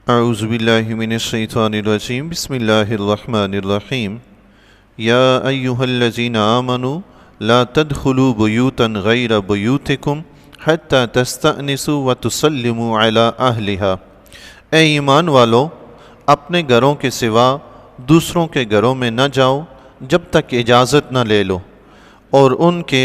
اعوذ باللہ من الشیطان الرجیم بسم اللہ الرحمن الرحیم یا ایہا الذین آمنوا لا تدخلوا بیوتا غیر بیوتکم حتی تستأنسوا وتسلموا علی اہلہا۔ اے ایمان والو، اپنے گھروں کے سوا دوسروں کے گھروں میں نہ جاؤ جب تک اجازت نہ لے لو اور ان کے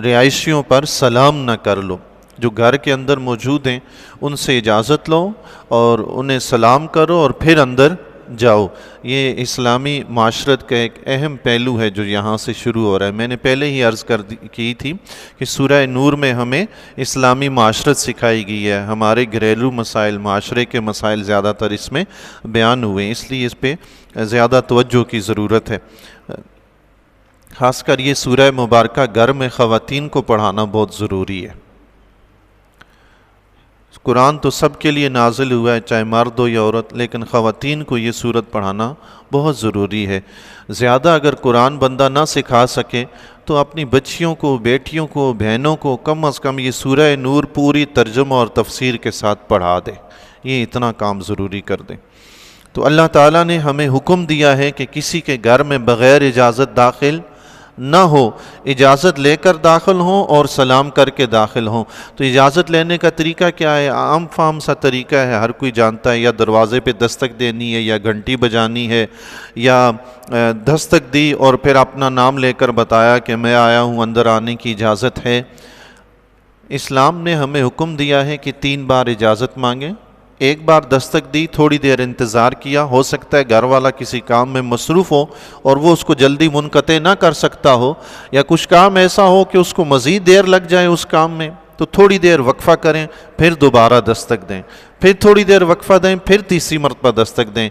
رہائشیوں پر سلام نہ کر لو۔ جو گھر کے اندر موجود ہیں ان سے اجازت لو اور انہیں سلام کرو اور پھر اندر جاؤ۔ یہ اسلامی معاشرت کا ایک اہم پہلو ہے جو یہاں سے شروع ہو رہا ہے۔ میں نے پہلے ہی عرض کی تھی کہ سورہ نور میں ہمیں اسلامی معاشرت سکھائی گئی ہے۔ ہمارے گھریلو مسائل، معاشرے کے مسائل زیادہ تر اس میں بیان ہوئے ہیں، اس لیے اس پہ زیادہ توجہ کی ضرورت ہے۔ خاص کر یہ سورہ مبارکہ گھر میں خواتین کو پڑھانا بہت ضروری ہے۔ قرآن تو سب کے لیے نازل ہوا ہے، چاہے مرد ہو یا عورت، لیکن خواتین کو یہ سورت پڑھانا بہت ضروری ہے۔ زیادہ اگر قرآن بندہ نہ سکھا سکے تو اپنی بچیوں کو، بیٹیوں کو، بہنوں کو کم از کم یہ سورہ نور پوری ترجمہ اور تفسیر کے ساتھ پڑھا دے، یہ اتنا کام ضروری کر دے۔ تو اللہ تعالیٰ نے ہمیں حکم دیا ہے کہ کسی کے گھر میں بغیر اجازت داخل نہ ہو، اجازت لے کر داخل ہوں اور سلام کر کے داخل ہوں۔ تو اجازت لینے کا طریقہ کیا ہے؟ عام فام سا طریقہ ہے، ہر کوئی جانتا ہے۔ یا دروازے پہ دستک دینی ہے، یا گھنٹی بجانی ہے، یا دستک دی اور پھر اپنا نام لے کر بتایا کہ میں آیا ہوں، اندر آنے کی اجازت ہے۔ اسلام نے ہمیں حکم دیا ہے کہ 3 بار اجازت مانگیں۔ ایک بار دستک دی، تھوڑی دیر انتظار کیا، ہو سکتا ہے گھر والا کسی کام میں مصروف ہو اور وہ اس کو جلدی منقطع نہ کر سکتا ہو، یا کچھ کام ایسا ہو کہ اس کو مزید دیر لگ جائے اس کام میں، تو تھوڑی دیر وقفہ کریں، پھر دوبارہ دستک دیں، پھر تھوڑی دیر وقفہ دیں، پھر تیسری مرتبہ دستک دیں۔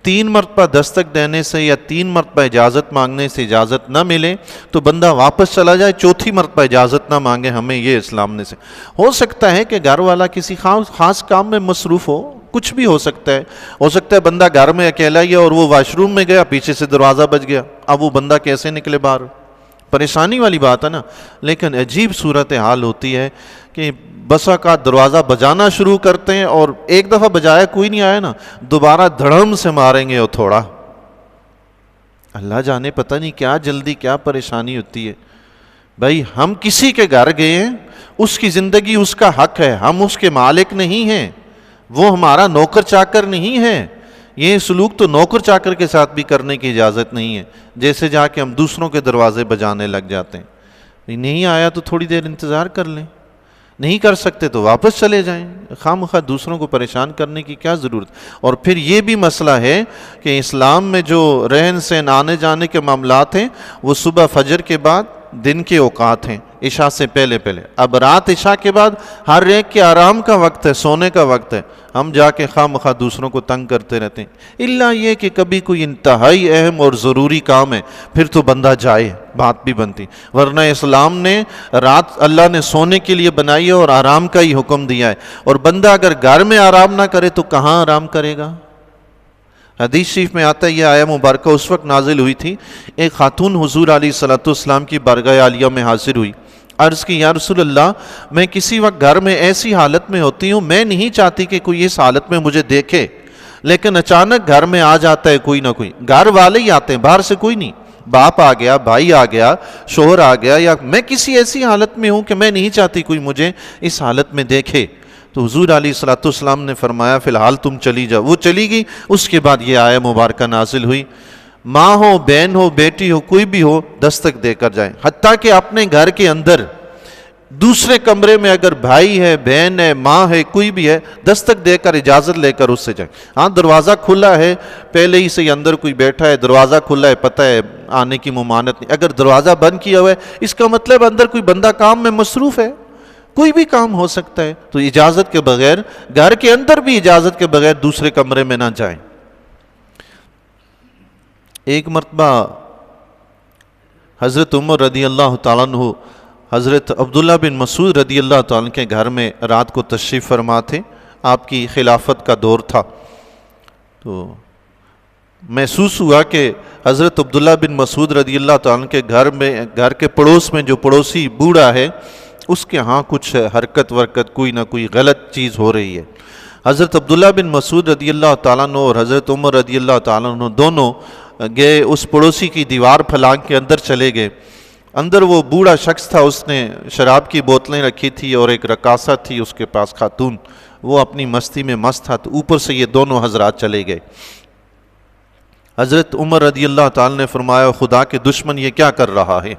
3 مرتبہ دستک دینے سے یا 3 مرتبہ اجازت مانگنے سے اجازت نہ ملے تو بندہ واپس چلا جائے، چوتھی مرتبہ اجازت نہ مانگے۔ ہمیں یہ اسلام نے سے ہو سکتا ہے کہ گھر والا کسی خاص کام میں مصروف ہو، کچھ بھی ہو سکتا ہے بندہ گھر میں اکیلا ہی ہے اور وہ واش روم میں گیا، پیچھے سے دروازہ بج گیا، اب وہ بندہ کیسے نکلے باہر؟ پریشانی والی بات ہے نا۔ لیکن عجیب صورتحال ہوتی ہے کہ بسا کا دروازہ بجانا شروع کرتے ہیں اور ایک دفعہ بجایا کوئی نہیں آیا نا، دوبارہ دھڑم سے ماریں گے اور تھوڑا، اللہ جانے پتہ نہیں کیا جلدی کیا پریشانی ہوتی ہے۔ بھائی ہم کسی کے گھر گئے ہیں، اس کی زندگی اس کا حق ہے، ہم اس کے مالک نہیں ہیں، وہ ہمارا نوکر چاکر نہیں ہے۔ یہ سلوک تو نوکر چاکر کے ساتھ بھی کرنے کی اجازت نہیں ہے، جیسے جا کے ہم دوسروں کے دروازے بجانے لگ جاتے ہیں۔ نہیں آیا تو تھوڑی دیر انتظار کر لیں، نہیں کر سکتے تو واپس چلے جائیں، خواہ مخواہ دوسروں کو پریشان کرنے کی کیا ضرورت۔ اور پھر یہ بھی مسئلہ ہے کہ اسلام میں جو رہن سہن، آنے جانے کے معاملات ہیں، وہ صبح فجر کے بعد دن کے اوقات ہیں، عشاء سے پہلے۔ اب رات عشاء کے بعد ہر ایک کے آرام کا وقت ہے، سونے کا وقت ہے، ہم جا کے خواہ مخواہ دوسروں کو تنگ کرتے رہتے ہیں، الا یہ کہ کبھی کوئی انتہائی اہم اور ضروری کام ہے، پھر تو بندہ جائے، بات بھی بنتی۔ ورنہ اسلام نے رات اللہ نے سونے کے لیے بنائی ہے اور آرام کا ہی حکم دیا ہے، اور بندہ اگر گھر میں آرام نہ کرے تو کہاں آرام کرے گا؟ حدیث شریف میں آتا ہے، یہ آیہ مبارکہ اس وقت نازل ہوئی تھی، ایک خاتون حضور علیہ الصلوۃ والسلام کی بارگاہ عالیہ میں حاضر ہوئی، عرض کی یا رسول اللہ، میں کسی وقت گھر میں ایسی حالت میں ہوتی ہوں، میں نہیں چاہتی کہ کوئی اس حالت میں مجھے دیکھے، لیکن اچانک گھر میں آ جاتا ہے کوئی نہ کوئی، گھر والے ہی آتے ہیں، باہر سے کوئی نہیں، باپ آ گیا، بھائی آ گیا، شوہر آ گیا، یا میں کسی ایسی حالت میں ہوں کہ میں نہیں چاہتی کوئی مجھے اس حالت میں دیکھے۔ تو حضور علیہ الصلوۃ والسلام نے فرمایا فی الحال تم چلی جاؤ۔ وہ چلی گئی۔ اس کے بعد یہ آیہ مبارکہ نازل ہوئی، ماں ہو، بہن ہو، بیٹی ہو، کوئی بھی ہو، دستک دے کر جائیں، حتیٰ کہ اپنے گھر کے اندر دوسرے کمرے میں اگر بھائی ہے، بہن ہے، ماں ہے، کوئی بھی ہے، دستک دے کر اجازت لے کر اس سے جائیں۔ ہاں دروازہ کھلا ہے، پہلے ہی سے اندر کوئی بیٹھا ہے، دروازہ کھلا ہے، پتہ ہے آنے کی ممانعت نہیں۔ اگر دروازہ بند کیا ہوا ہے، اس کا مطلب اندر کوئی بندہ کام میں مصروف ہے، کوئی بھی کام ہو سکتا ہے، تو اجازت کے بغیر، گھر کے اندر بھی اجازت کے بغیر دوسرے کمرے میں نہ جائیں۔ ایک مرتبہ حضرت عمر رضی اللہ تعالیٰ عنہ حضرت عبداللہ بن مسعود رضی اللہ تعالیٰ عنہ کے گھر میں رات کو تشریف فرما تھے، آپ کی خلافت کا دور تھا، تو محسوس ہوا کہ حضرت عبداللہ بن مسعود رضی اللہ تعالیٰ عنہ کے گھر کے پڑوس میں جو پڑوسی بوڑھا ہے، اس کے ہاں کچھ حرکت ورکت، کوئی نہ کوئی غلط چیز ہو رہی ہے۔ حضرت عبداللہ بن مسعود رضی اللہ تعالیٰ عنہ اور حضرت عمر رضی اللہ تعالیٰ عنہ دونوں گئے اس پڑوسی کی دیوار پھلانگ کے اندر چلے گئے. اندر وہ بوڑھا شخص تھا، اس نے شراب کی بوتلیں رکھی تھی اور ایک رقاصہ تھی اس کے پاس خاتون، وہ اپنی مستی میں مست تھا. تو اوپر سے یہ دونوں حضرات چلے گئے. حضرت عمر رضی اللہ تعالیٰ نے فرمایا خدا کے دشمن یہ کیا کر رہا ہے؟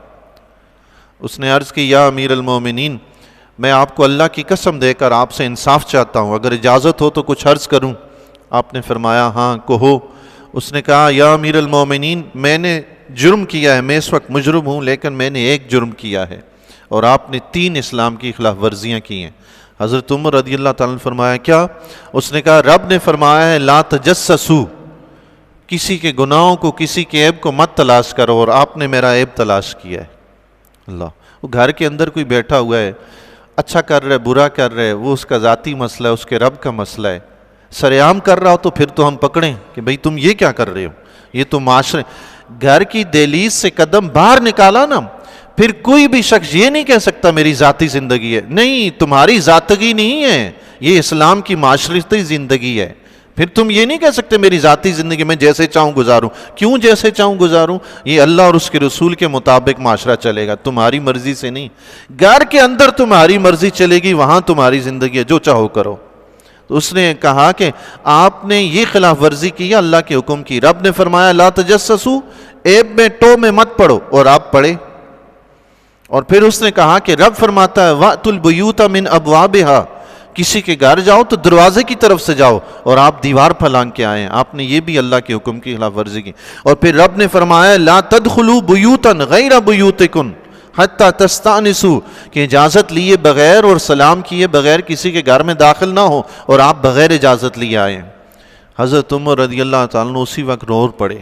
اس نے عرض کی یا امیر المومنین، میں آپ کو اللہ کی قسم دے کر آپ سے انصاف چاہتا ہوں، اگر اجازت ہو تو کچھ عرض کروں. آپ نے فرمایا ہاں کہو. اس نے کہا یا امیر المومنین، میں نے جرم کیا ہے، میں اس وقت مجرم ہوں، لیکن میں نے ایک جرم کیا ہے اور آپ نے 3 اسلام کی خلاف ورزیاں کی ہیں. حضرت عمر رضی اللہ تعالیٰ نے فرمایا کیا؟ اس نے کہا رب نے فرمایا ہے لا تجسسو، کسی کے گناہوں کو، کسی کے عیب کو مت تلاش کرو، اور آپ نے میرا عیب تلاش کیا ہے. اللہ، وہ گھر کے اندر کوئی بیٹھا ہوا ہے، اچھا کر رہا ہے برا کر رہا ہے، وہ اس کا ذاتی مسئلہ ہے، اس کے رب کا مسئلہ ہے. سرعام کر رہا ہو تو پھر تو ہم پکڑیں کہ بھئی تم یہ کیا کر رہے ہو، یہ تو معاشرے. گھر کی دہلیز سے قدم باہر نکالا نا، پھر کوئی بھی شخص یہ نہیں کہہ سکتا میری ذاتی زندگی ہے. نہیں، تمہاری ذاتگی نہیں ہے، یہ اسلام کی معاشرتی زندگی ہے. پھر تم یہ نہیں کہہ سکتے میری ذاتی زندگی میں جیسے چاہوں گزاروں. کیوں جیسے چاہوں گزاروں؟ یہ اللہ اور اس کے رسول کے مطابق معاشرہ چلے گا، تمہاری مرضی سے نہیں. گھر کے اندر تمہاری مرضی چلے گی، وہاں تمہاری زندگی ہے، جو چاہو کرو. تو اس نے کہا کہ آپ نے یہ خلاف ورزی کی، اللہ کے حکم کی. رب نے فرمایا لا تجسسو، عیب میں ٹو میں مت پڑو، اور آپ پڑھے. اور پھر اس نے کہا کہ رب فرماتا ہے وَأْتُوا الْبُيُوتَ مِنْ أَبْوَابِهَا، کسی کے گھر جاؤ تو دروازے کی طرف سے جاؤ، اور آپ دیوار پھلانگ کے آئے ہیں. آپ نے یہ بھی اللہ کے حکم کی خلاف ورزی کی. اور پھر رب نے فرمایا لا تدخلوا بیوتا غیر بیوتکم حتی تستأنسوا، کہ اجازت لیے بغیر اور سلام کیے بغیر کسی کے گھر میں داخل نہ ہو، اور آپ بغیر اجازت لیے آئے ہیں. حضرت عمر رضی اللہ تعالیٰ عنہ اسی وقت رو پڑے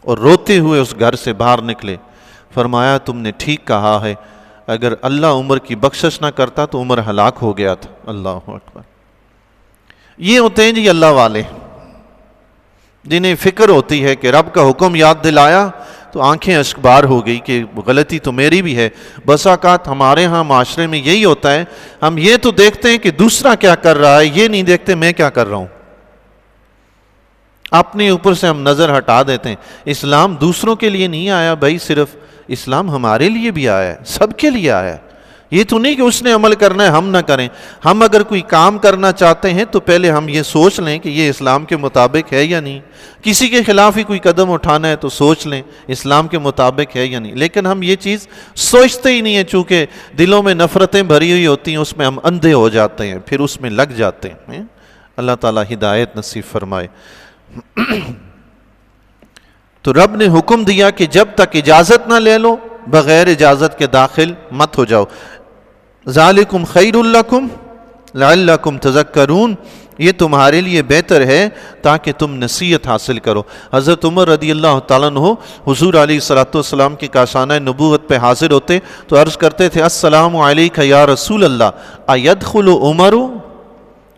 اور روتے ہوئے اس گھر سے باہر نکلے. فرمایا تم نے ٹھیک کہا ہے، اگر اللہ عمر کی بخشش نہ کرتا تو عمر ہلاک ہو گیا تھا. اللہ اکبر. یہ ہوتے ہیں جی اللہ والے، جنہیں فکر ہوتی ہے کہ رب کا حکم یاد دلایا تو آنکھیں اشک بار ہو گئی کہ غلطی تو میری بھی ہے. بس اوقات ہمارے ہاں معاشرے میں یہی ہوتا ہے، ہم یہ تو دیکھتے ہیں کہ دوسرا کیا کر رہا ہے، یہ نہیں دیکھتے میں کیا کر رہا ہوں. اپنے اوپر سے ہم نظر ہٹا دیتے ہیں. اسلام دوسروں کے لیے نہیں آیا بھائی، صرف اسلام ہمارے لیے بھی آیا ہے، سب کے لیے آیا ہے. یہ تو نہیں کہ اس نے عمل کرنا ہے ہم نہ کریں. ہم اگر کوئی کام کرنا چاہتے ہیں تو پہلے ہم یہ سوچ لیں کہ یہ اسلام کے مطابق ہے یا نہیں. کسی کے خلاف ہی کوئی قدم اٹھانا ہے تو سوچ لیں اسلام کے مطابق ہے یا نہیں. لیکن ہم یہ چیز سوچتے ہی نہیں ہیں، چونکہ دلوں میں نفرتیں بھری ہوئی ہوتی ہیں، اس میں ہم اندھے ہو جاتے ہیں، پھر اس میں لگ جاتے ہیں. اللہ تعالیٰ ہدایت نصیب فرمائے. تو رب نے حکم دیا کہ جب تک اجازت نہ لے لو بغیر اجازت کے داخل مت ہو جاؤ. ذالکم خیر لکم لعلکم تذکرون، یہ تمہارے لیے بہتر ہے تاکہ تم نصیحت حاصل کرو. حضرت عمر رضی اللہ تعالیٰ عنہ حضور علیہ الصلوۃ والسلام کی کاشانہ نبوت پہ حاضر ہوتے تو عرض کرتے تھے السلام علیک یا رسول اللہ ایدخل عمر،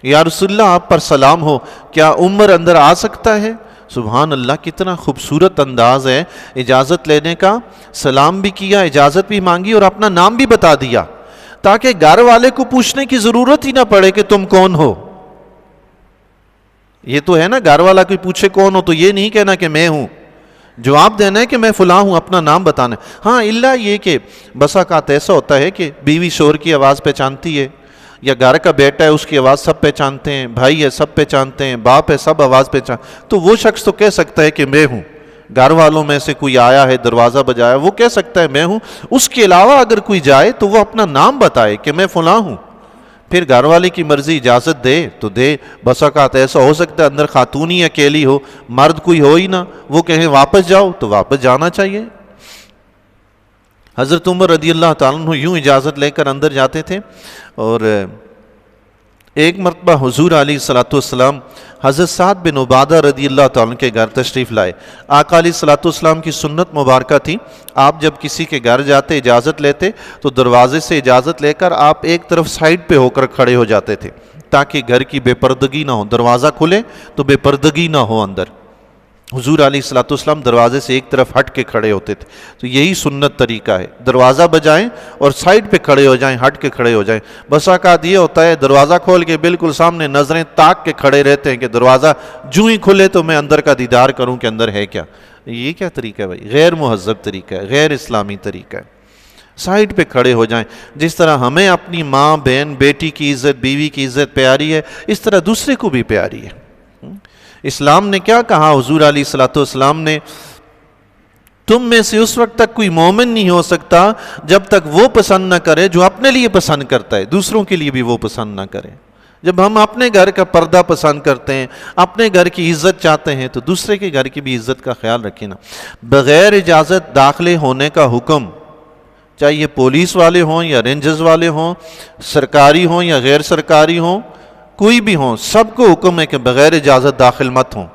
یا رسول اللہ آپ پر سلام ہو، کیا عمر اندر آ سکتا ہے؟ سبحان اللہ، کتنا خوبصورت انداز ہے اجازت لینے کا. سلام بھی کیا، اجازت بھی مانگی، اور اپنا نام بھی بتا دیا تاکہ گھر والے کو پوچھنے کی ضرورت ہی نہ پڑے کہ تم کون ہو. یہ تو ہے نا، گھر والا کوئی پوچھے کون ہو تو یہ نہیں کہنا کہ میں ہوں، جواب دینا ہے کہ میں فلاں ہوں، اپنا نام بتانا ہے. ہاں الا یہ کہ بسا اوقات ایسا ہوتا ہے کہ بیوی شوہر کی آواز پہچانتی ہے، یا گھر کا بیٹا ہے اس کی آواز سب پہچانتے ہیں، بھائی ہے سب پہچانتے ہیں، باپ ہے سب آواز پہچان، تو وہ شخص تو کہہ سکتا ہے کہ میں ہوں. گھر والوں میں سے کوئی آیا ہے دروازہ بجایا، وہ کہہ سکتا ہے میں ہوں. اس کے علاوہ اگر کوئی جائے تو وہ اپنا نام بتائے کہ میں فلاں ہوں. پھر گھر والے کی مرضی اجازت دے تو دے. بس اوقات ایسا ہو سکتا ہے اندر خاتون ہی اکیلی ہو، مرد کوئی ہو ہی نہ، وہ کہیں واپس جاؤ تو واپس جانا چاہیے. حضرت عمر رضی اللہ تعالیٰ عنہ یوں اجازت لے کر اندر جاتے تھے. اور ایک مرتبہ حضور علیہ الصلوۃ والسلام حضرت سعد بن عبادہ رضی اللہ تعالیٰ عنہ کے گھر تشریف لائے. آقا علیہ الصلوۃ والسلام کی سنت مبارکہ تھی، آپ جب کسی کے گھر جاتے اجازت لیتے تو دروازے سے اجازت لے کر آپ ایک طرف سائڈ پہ ہو کر کھڑے ہو جاتے تھے تاکہ گھر کی بے پردگی نہ ہو. دروازہ کھلے تو بے پردگی نہ ہو اندر. حضور علیہ الصلوۃ والسلام دروازے سے ایک طرف ہٹ کے کھڑے ہوتے تھے. تو یہی سنت طریقہ ہے, دروازہ بجائیں اور سائڈ پہ کھڑے ہو جائیں, ہٹ کے کھڑے ہو جائیں. بس اوقات یہ ہوتا ہے دروازہ کھول کے بالکل سامنے نظریں تاک کے کھڑے رہتے ہیں کہ دروازہ جو ہی کھلے تو میں اندر کا دیدار کروں کہ اندر ہے کیا. یہ کیا طریقہ ہے بھائی؟ غیر مہذب طریقہ ہے, غیر اسلامی طریقہ ہے. سائڈ پہ کھڑے ہو جائیں. جس طرح ہمیں اپنی ماں بہن بیٹی کی عزت, بیوی کی عزت پیاری ہے, اس طرح دوسرے کو بھی پیاری ہے. اسلام نے کیا کہا؟ حضور علیہ الصلوۃ والسلام نے, تم میں سے اس وقت تک کوئی مومن نہیں ہو سکتا جب تک وہ پسند نہ کرے جو اپنے لیے پسند کرتا ہے, دوسروں کے لیے بھی وہ پسند نہ کرے. جب ہم اپنے گھر کا پردہ پسند کرتے ہیں, اپنے گھر کی عزت چاہتے ہیں, تو دوسرے کے گھر کی بھی عزت کا خیال رکھیں نا. بغیر اجازت داخلے ہونے کا حکم, چاہے یہ پولیس والے ہوں یا رینجرز والے ہوں, سرکاری ہوں یا غیر سرکاری ہوں, کوئی بھی ہوں, سب کو حکم ہے کہ بغیر اجازت داخل مت ہوں.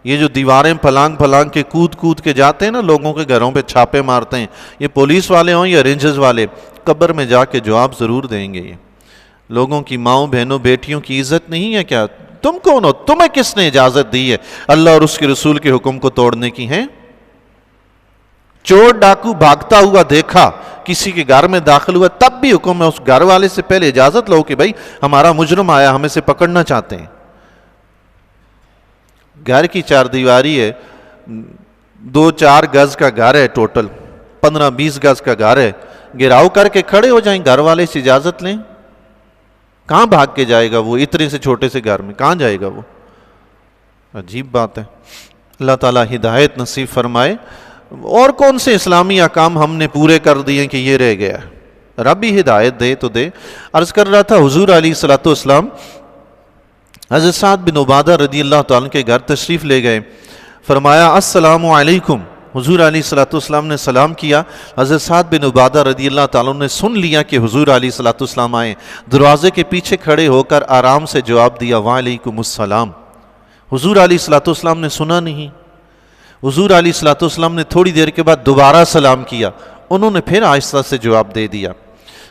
یہ جو دیواریں پھلانگ پھلانگ کے کود کود کے جاتے ہیں نا, لوگوں کے گھروں پہ چھاپے مارتے ہیں, یہ پولیس والے ہوں یا رینجرز والے, قبر میں جا کے جواب ضرور دیں گے. یہ لوگوں کی ماؤں بہنوں بیٹیوں کی عزت نہیں ہے کیا؟ تم کون ہو؟ تمہیں کس نے اجازت دی ہے اللہ اور اس کے رسول کے حکم کو توڑنے کی؟ ہیں چور ڈاکو بھاگتا ہوا دیکھا, کسی کے گھر میں داخل ہوا, تب بھی حکم ہے اس گھر والے سے پہلے اجازت لو کہ بھائی ہمارا مجرم آیا, ہمیں سے پکڑنا چاہتے ہیں. گھر کی چار دیواری ہے, 2-4 گز کا گھر ہے, ٹوٹل 15-20 گز کا گھر ہے, گھیراؤ کر کے کھڑے ہو جائیں, گھر والے سے اجازت لیں. کہاں بھاگ کے جائے گا وہ اتنے سے چھوٹے سے گھر میں؟ کہاں جائے گا وہ؟ عجیب بات ہے. اللہ تعالیٰ ہدایت نصیب فرمائے. اور کون سے اسلامی احکام ہم نے پورے کر دیے کہ یہ رہ گیا؟ رب ہی ہدایت دے تو دے. عرض کر رہا تھا, حضور علیہ الصلوۃ والسلام حضرت سعد بن عبادہ رضی اللہ تعالیٰ کے گھر تشریف لے گئے. فرمایا السلام علیکم. حضور علیہ الصلوۃ والسلام نے سلام کیا. حضرت سعد بن عبادہ رضی اللہ تعالیٰ نے سن لیا کہ حضور علیہ الصلوۃ والسلام آئے, دروازے کے پیچھے کھڑے ہو کر آرام سے جواب دیا, وعلیکم السلام. حضور علیہ الصلوۃ والسلام نے سنا نہیں. حضور علیہ الصلوۃ والسلام نے تھوڑی دیر کے بعد دوبارہ سلام کیا, انہوں نے پھر آہستہ سے جواب دے دیا.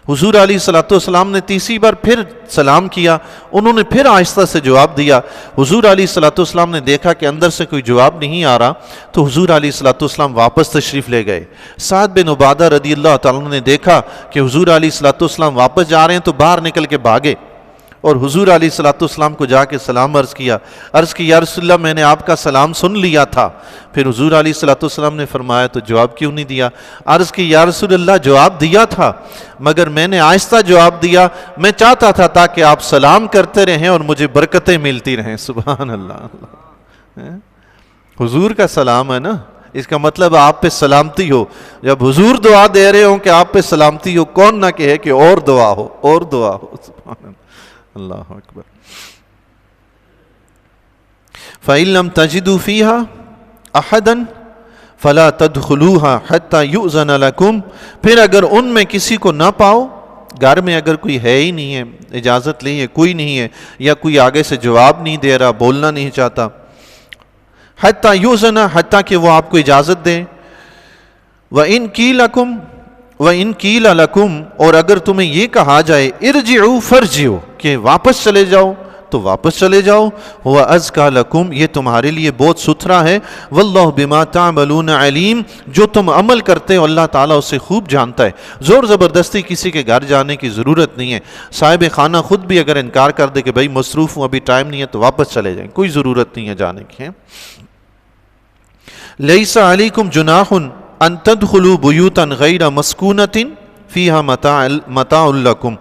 حضور علیہ الصلوۃ والسلام نے تیسری بار پھر سلام کیا, انہوں نے پھر آہستہ سے جواب دیا. حضور علیہ الصلوۃ والسلام نے دیکھا کہ اندر سے کوئی جواب نہیں آ رہا, تو حضور علیہ الصلوۃ والسلام واپس تشریف لے گئے. سعد بن عبادہ رضی اللہ تعالیٰ نے دیکھا کہ حضور علیہ الصلوۃ والسلام واپس جا رہے ہیں, تو باہر نکل کے بھاگے اور حضور علیہ الصلوۃ والسلام کو جا کے سلام عرض کیا. یا رسول اللہ, میں نے آپ کا سلام سن لیا تھا. پھر حضور علیہ الصلوۃ والسلام نے فرمایا, تو جواب کیوں نہیں دیا؟ عرض کی یا رسول اللہ, جواب دیا تھا, مگر میں نے آہستہ جواب دیا. میں چاہتا تھا تاکہ آپ سلام کرتے رہیں اور مجھے برکتیں ملتی رہیں. سبحان اللہ. حضور کا سلام ہے نا, اس کا مطلب آپ پہ سلامتی ہو. جب حضور دعا دے رہے ہوں کہ آپ پہ سلامتی ہو, کون نہ کہے کہ اور دعا ہو, اور دعا ہو. سبحان اللہ. اللہ اکبر. فَإِن لَمْ تَجِدُوا فِيهَا أَحَدًا فَلَا تَدْخُلُوهَا حَتَّى يُؤْذَنَ لَكُمْ. پھر اگر ان میں کسی کو نہ پاؤ, گھر میں اگر کوئی ہے ہی نہیں ہے, اجازت لی ہے کوئی نہیں ہے, یا کوئی آگے سے جواب نہیں دے رہا, بولنا نہیں چاہتا, حَتَّى يُؤْذَنَ, حتیٰ کہ وہ آپ کو اجازت دیں. وَإِن قِيلَ لَكُمْ, اور اگر تمہیں یہ کہا جائے ارجعوا فرجعوا, کہ واپس چلے جاؤ, تو واپس چلے جاؤ. هُوَ أَزْكَى لَكُمْ, یہ تمہارے لیے بہت ستھرا ہے. وَاللَّهُ بِمَا تَعْمَلُونَ عَلِيمٌ, جو تم عمل کرتے ہو اللہ تعالیٰ اسے خوب جانتا ہے. زور زبردستی کسی کے گھر جانے کی ضرورت نہیں ہے. صاحب خانہ خود بھی اگر انکار کر دے کہ بھائی مصروف ہوں, ابھی ٹائم نہیں ہے, تو واپس چلے جائیں, کوئی ضرورت نہیں ہے جانے کی. لَيْسَ عَلَيْكُمْ جُنَاحٌ أَن تَدْخُلُوا بُيُوتًا غَيْرَ مَسْكُونَةٍ فِيهَا مَتَاعٌ لَكُمْ.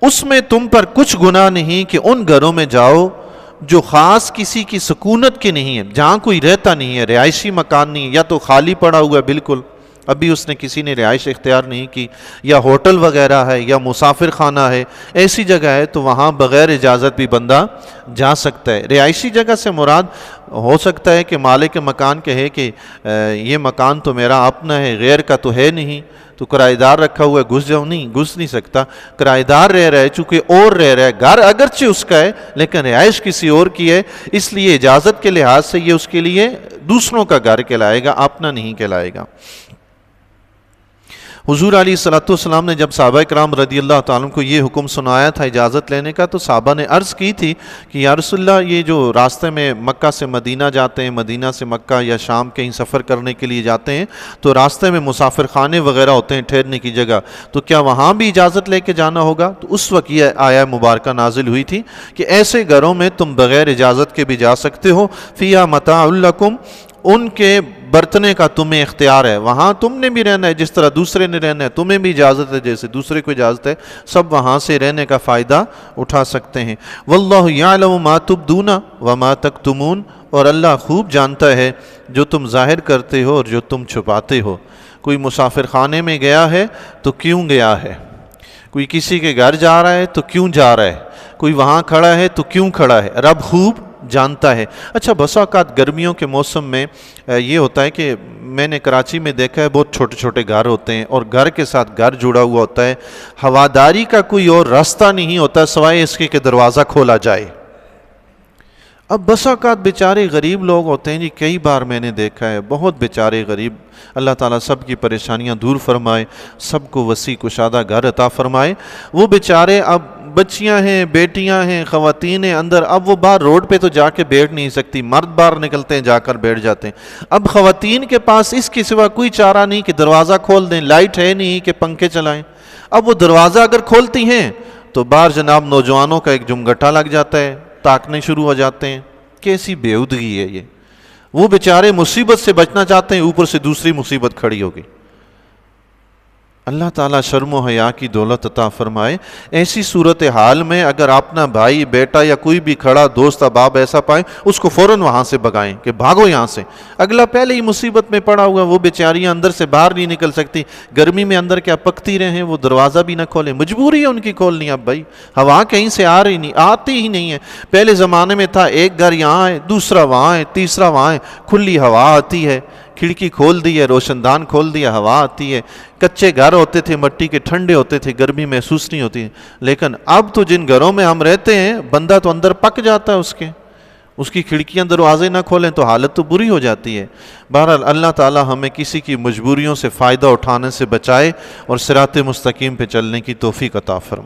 اس میں تم پر کچھ گناہ نہیں کہ ان گھروں میں جاؤ جو خاص کسی کی سکونت کے نہیں ہے, جہاں کوئی رہتا نہیں ہے, رہائشی مکان نہیں, یا تو خالی پڑا ہوا ہے بالکل, ابھی اس نے کسی نے رہائش اختیار نہیں کی, یا ہوٹل وغیرہ ہے, یا مسافر خانہ ہے, ایسی جگہ ہے تو وہاں بغیر اجازت بھی بندہ جا سکتا ہے. رہائشی جگہ سے مراد ہو سکتا ہے کہ مالک مکان کہے کہ یہ مکان تو میرا اپنا ہے, غیر کا تو ہے نہیں, تو کرایہ دار رکھا ہوا ہے, گھس جاؤ. نہیں, گھس نہیں سکتا. کرایہ دار رہ رہا ہے, چونکہ اور رہ رہا ہے, گھر اگرچہ اس کا ہے لیکن رہائش کسی اور کی ہے, اس لیے اجازت کے لحاظ سے یہ اس کے لیے دوسروں کا گھر کہلائے گا, اپنا نہیں کہلائے گا. حضور علیہ الصلوۃ والسلام نے جب صحابہ کرام رضی اللہ تعالیٰ کو یہ حکم سنایا تھا اجازت لینے کا، تو صحابہ نے عرض کی تھی کہ یا رسول اللہ، یہ جو راستے میں مکہ سے مدینہ جاتے ہیں، مدینہ سے مکہ یا شام کہیں سفر کرنے کے لیے جاتے ہیں، تو راستے میں مسافر خانے وغیرہ ہوتے ہیں، ٹھہرنے کی جگہ، تو کیا وہاں بھی اجازت لے کے جانا ہوگا؟ تو اس وقت یہ آیہ مبارکہ نازل ہوئی تھی کہ ایسے گھروں میں تم بغیر اجازت کے بھی جا سکتے ہو، فیہا متاع لکم، ان کے برتنے کا تمہیں اختیار ہے، وہاں تم نے بھی رہنا ہے جس طرح دوسرے نے رہنا ہے، تمہیں بھی اجازت ہے جیسے دوسرے کو اجازت ہے، سب وہاں سے رہنے کا فائدہ اٹھا سکتے ہیں۔ واللہ یعلم ما تبدون وما تکتمون، اور اللہ خوب جانتا ہے جو تم ظاہر کرتے ہو اور جو تم چھپاتے ہو۔ کوئی مسافر خانے میں گیا ہے تو کیوں گیا ہے، کوئی کسی کے گھر جا رہا ہے تو کیوں جا رہا ہے، کوئی وہاں کھڑا ہے تو کیوں کھڑا ہے، رب خوب جانتا ہے۔ اچھا، بسا اوقات گرمیوں کے موسم میں یہ ہوتا ہے کہ میں نے کراچی میں دیکھا ہے بہت چھوٹے چھوٹے گھر ہوتے ہیں اور گھر کے ساتھ گھر جڑا ہوا ہوتا ہے، ہواداری کا کوئی اور راستہ نہیں ہوتا سوائے اس کے کہ دروازہ کھولا جائے۔ اب بسا اوقات بیچارے غریب لوگ ہوتے ہیں جی، کئی بار میں نے دیکھا ہے بہت بیچارے غریب، اللہ تعالیٰ سب کی پریشانیاں دور فرمائے، سب کو وسیع کشادہ گھر عطا فرمائے۔ وہ بیچارے اب بچیاں ہیں، بیٹیاں ہیں، خواتین ہیں اندر، اب وہ باہر روڈ پہ تو جا کے بیٹھ نہیں سکتی، مرد باہر نکلتے ہیں جا کر بیٹھ جاتے ہیں۔ اب خواتین کے پاس اس کے سوا کوئی چارہ نہیں کہ دروازہ کھول دیں، لائٹ ہے نہیں کہ پنکھے چلائیں۔ اب وہ دروازہ اگر کھولتی ہیں تو باہر جناب نوجوانوں کا ایک جمگٹا لگ جاتا ہے، تاکنے شروع ہو جاتے ہیں۔ کیسی بےہودگی ہے یہ! وہ بیچارے مصیبت سے بچنا چاہتے ہیں، اوپر سے دوسری مصیبت کھڑی ہوگی۔ اللہ تعالیٰ شرم و حیا کی دولت عطا فرمائے۔ ایسی صورتحال میں اگر اپنا بھائی، بیٹا یا کوئی بھی کھڑا دوست احباب ایسا پائیں، اس کو فوراً وہاں سے بگائیں کہ بھاگو یہاں سے، اگلا پہلے ہی مصیبت میں پڑا ہوا، وہ بیچاریاں اندر سے باہر نہیں نکل سکتی، گرمی میں اندر کیا پکتی رہیں، وہ دروازہ بھی نہ کھولیں، مجبوری ہے ان کی کھولنی۔ اب بھائی ہوا کہیں سے آتی ہی نہیں ہے۔ پہلے زمانے میں تھا ایک گھر یہاں ہے، دوسرا وہاں ہے، تیسرا وہاں ہے، کھلی ہوا آتی ہے، کھڑکی کھول دی ہے، روشن دان کھول دیا، ہوا آتی ہے۔ کچے گھر ہوتے تھے، مٹی کے ٹھنڈے ہوتے تھے، گرمی محسوس نہیں ہوتی، لیکن اب تو جن گھروں میں ہم رہتے ہیں بندہ تو اندر پک جاتا ہے، اس کی کھڑکیاں دروازے نہ کھولیں تو حالت تو بری ہو جاتی ہے۔ بہرحال اللہ تعالی ہمیں کسی کی مجبوریوں سے فائدہ اٹھانے سے بچائے اور صراط مستقیم پہ چلنے کی توفیق عطا فرمائے۔